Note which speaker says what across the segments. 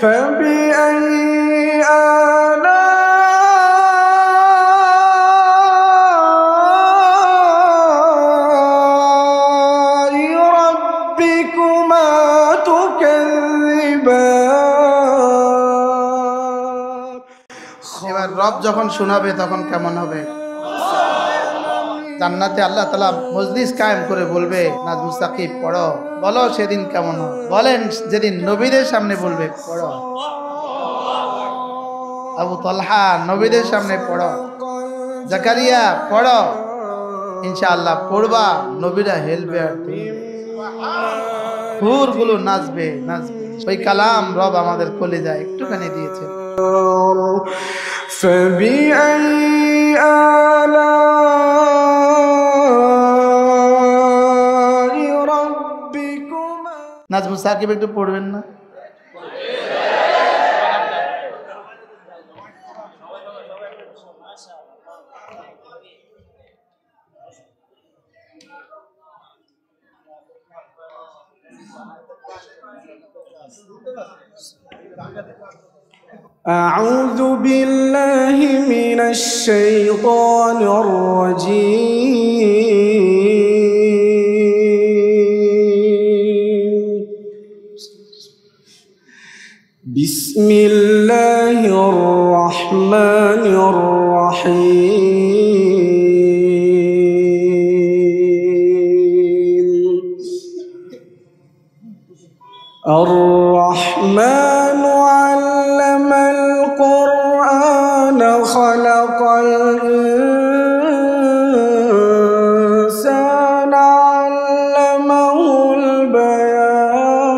Speaker 1: فبأي آلاء ربكما تكذبان
Speaker 2: এবার রব যখন শোনাবে তখন কেমন হবে? জান্নাতে আল্লাহ তাআলা মজলিস কায়েম করে বলবে, নাজমুস সাকিব পড়ো, বলো সেদিন কেমন হবে। বলেন যেদিন নবীদের সামনে বলবে পড়ো, আবু তালহা নবীদের সামনে পড়ো, জাকারিয়া পড়ো, ইনশাআল্লাহ পড়বা, নবীরা হেলবে আর হুরগুলো নাচবে নাচবে। ওই কালাম রব আমাদের কলিজায় একটুখানি দিয়েছে।
Speaker 1: فبأي آلاء ربكما
Speaker 2: নাজমুস সাকিব একটু পড়বেন না?
Speaker 1: أعوذ بالله من الشيطان الرجيم بسم الله الرحمن الرحيم الرحمن علم القرآن خلق الإنسان علمه البيان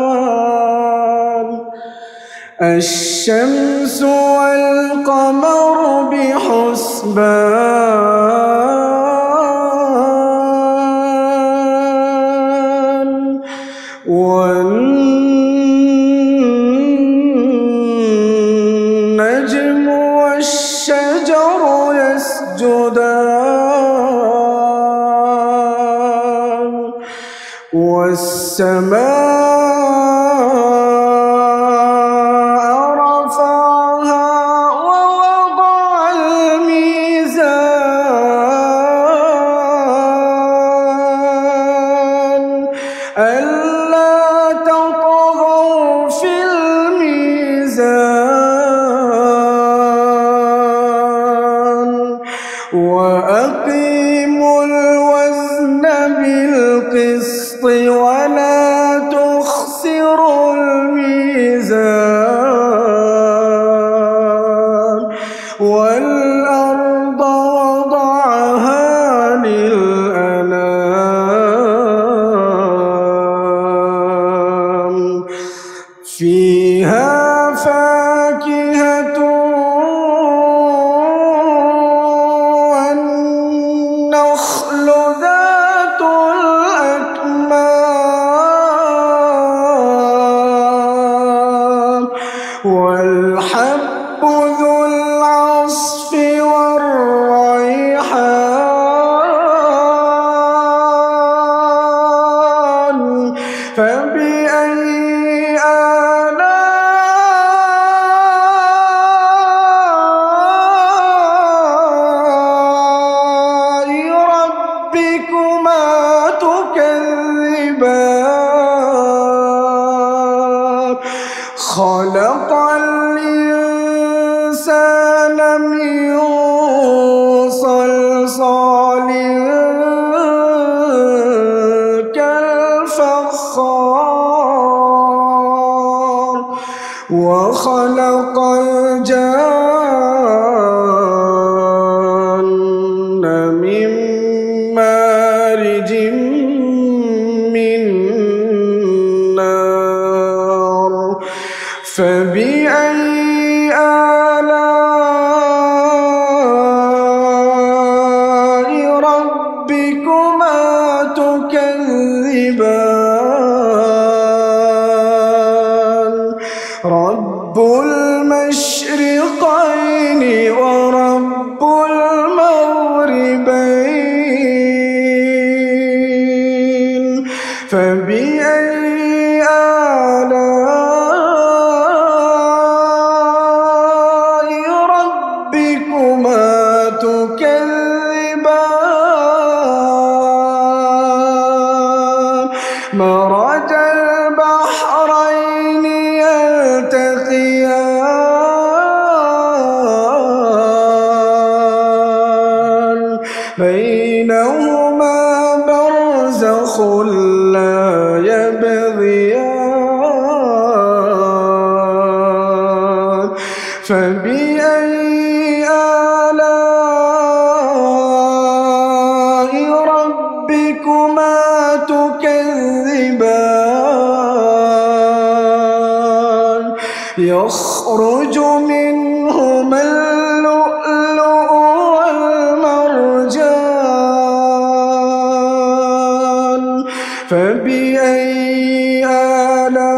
Speaker 1: الشمس والقمر بحسبان والنجم والشجر يسجدان والسماء رفعها ووضع الميزان ألا تطغوا في الميزان وأقيموا الوزن بالقسط ولا تخسروا الميزان والأرض وضعها للأنام فيها فاكهة والنخل ذات الأكمام والحب ذو العصف والريحان فبأي آلاء ربكما تكذبان خلق الإنسان من صلصال كالفخار وخلق الجان من مارج من نار فبأي آلاء ربكما تكذبان رب المشرقين ورب المغربين فبأي آلاء فبأي آلاء ربكما تكذبان يخرج منهما اللؤلؤ والمرجان فبأي آلاء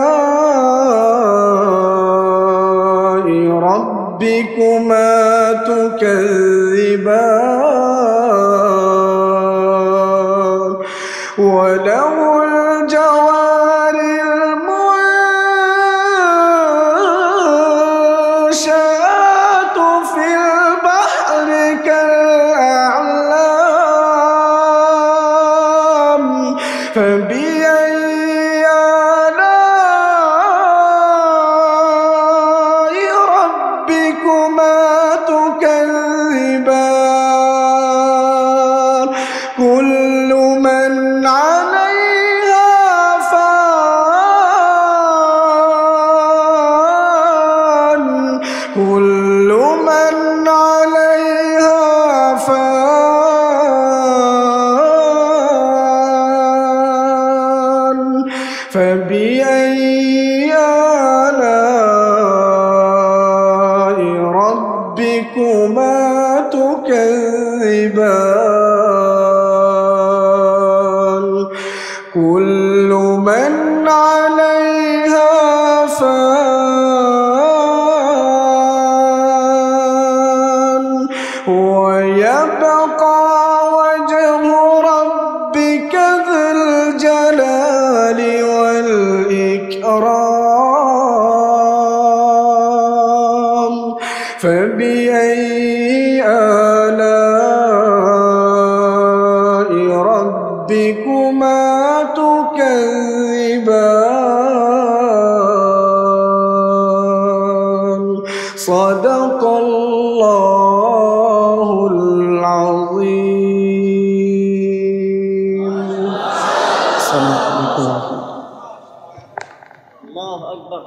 Speaker 1: ربكما تكذبان وله الجوار المنشآت في البحر كالأعلام فبأي آلاء ربكما تكذبان كل من عليها فان كل من عليها فان فبأي آلاء ربكما تكذبان كل من عليها فان ويبقى وجه ربك ذو الجلال والإكرام فبأي آلاء ربكما تكذبان صدق الله العظيم السلام عليكم
Speaker 3: الله أكبر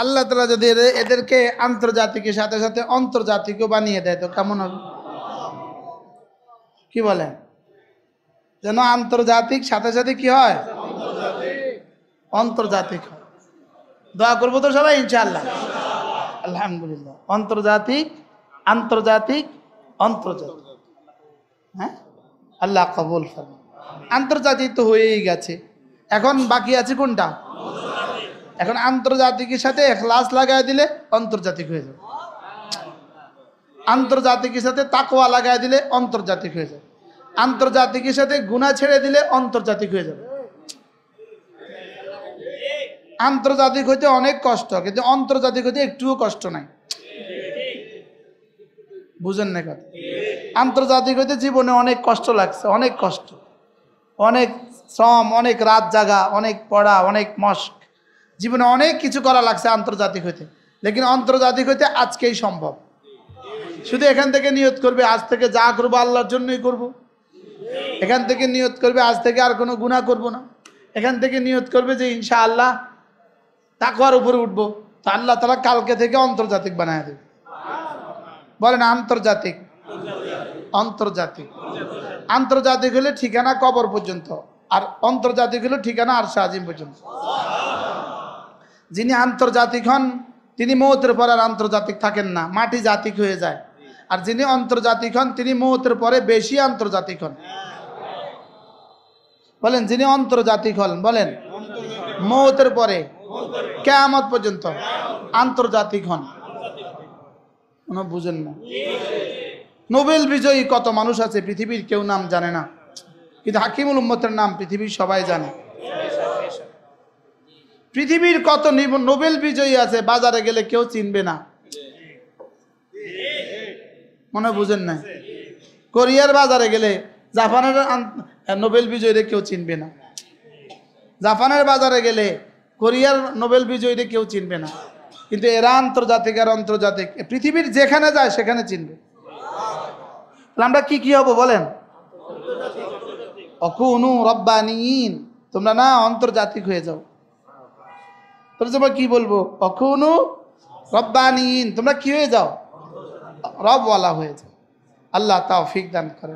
Speaker 2: আল্লাহ তাআলা যদি এদেরকে আন্তর্জাতিকের সাথে সাথে আন্তর্জাতিকও বানিয়ে দেয় তো কেমন হবে? কি বলেন? যেন আন্তর্জাতিক সাথে সাথে কি হয়? আন্তর্জাতিক হয়। দোয়া করবো তো সবাই ইনশাআল্লাহ। আলহামদুলিল্লাহ। আন্তর্জাতিক আন্তর্জাতিক আন্তর্জাতিক, হ্যাঁ, আল্লাহ কবুল ফরমান। আন্তর্জাতিক তো হয়েই গেছে, এখন বাকি আছে কোনটা? এখন আন্তর্জাতিকের সাথে ইখলাস লাগাই দিলে আন্তর্জাতিক হয়ে যাবে, আন্তর্জাতিকের সাথে তাকওয়া লাগাই দিলে আন্তর্জাতিক হয়ে যাবে, আন্তর্জাতিকের সাথে গুনাহ ছেড়ে দিলে আন্তর্জাতিক হয়ে যাবে। আন্তর্জাতিক হইতে অনেক কষ্ট, কিন্তু আন্তর্জাতিক হইতে একটুও কষ্ট নাই। বুঝেন না কথা? আন্তর্জাতিক হইতে জীবনে অনেক কষ্ট লাগছে, অনেক কষ্ট, অনেক শ্রম, অনেক রাত জাগা, অনেক পড়া, অনেক মস্ক, জীবনে অনেক কিছু করা লাগছে আন্তর্জাতিক হইতে। লেকিন আন্তর্জাতিক হইতে আজকেই সম্ভব। শুধু এখান থেকে নিয়ত করবে আজ থেকে যা করবো আল্লাহর জন্যই করব। এখান থেকে নিয়ত করবে আজ থেকে আর কোনো গুনাহ করব না। এখান থেকে নিয়ত করবে যে ইনশাআল্লাহ তাকওয়ার উপরে উঠবো, তো আল্লাহ তাআলা কালকে থেকে আন্তর্জাতিক বানায় দেবে। বলেন আন্তর্জাতিক। আন্তর্জাতিক আন্তর্জাতিক হলে ঠিকানা কবর পর্যন্ত, আর আন্তর্জাতিক হলে ঠিকানা আরশে আজিম পর্যন্ত। যিনি আন্তর্জাতিক হন তিনি মওতের পর আর আন্তর্জাতিক থাকেন না, মাটি জাতিক হয়ে যায়। আর যিনি আন্তর্জাতিক হন তিনি মওতের পরে বেশি আন্তর্জাতিক হন। বলেন যিনি আন্তর্জাতিক হন, বলেন মওতের পরে কিয়ামত পর্যন্ত আন্তর্জাতিক হন। কোনো বুঝেন না? নোবেল বিজয়ী কত মানুষ আছে পৃথিবীর কেউ নাম জানে না, কিন্তু হাকিমুল উম্মতের নাম পৃথিবীর সবাই জানে। পৃথিবীর কত নোবেল বিজয়ী আছে বাজারে গেলে কেউ চিনবে না, মনে বুঝেন না? কোরিয়ার বাজারে গেলে জাপানের নোবেল বিজয়ীদের কেউ চিনবে না, জাপানের বাজারে গেলে কোরিয়ার নোবেল বিজয়ীদের কেউ চিনবে না, কিন্তু এরা আন্তর্জাতিক আর আন্তর্জাতিক পৃথিবীর যেখানে যায় সেখানে চিনবে। আমরা কি কি হব বলেন? অকুনু রব্বানিয়িন, তোমরা না আন্তর্জাতিক হয়ে যাও। তোমরা কি বলবো, অকুনু রব্বানিন, তোমরা কি হয়ে যাও, রবওয়ালা হয়ে যাও। আল্লাহ তৌফিক দান করে।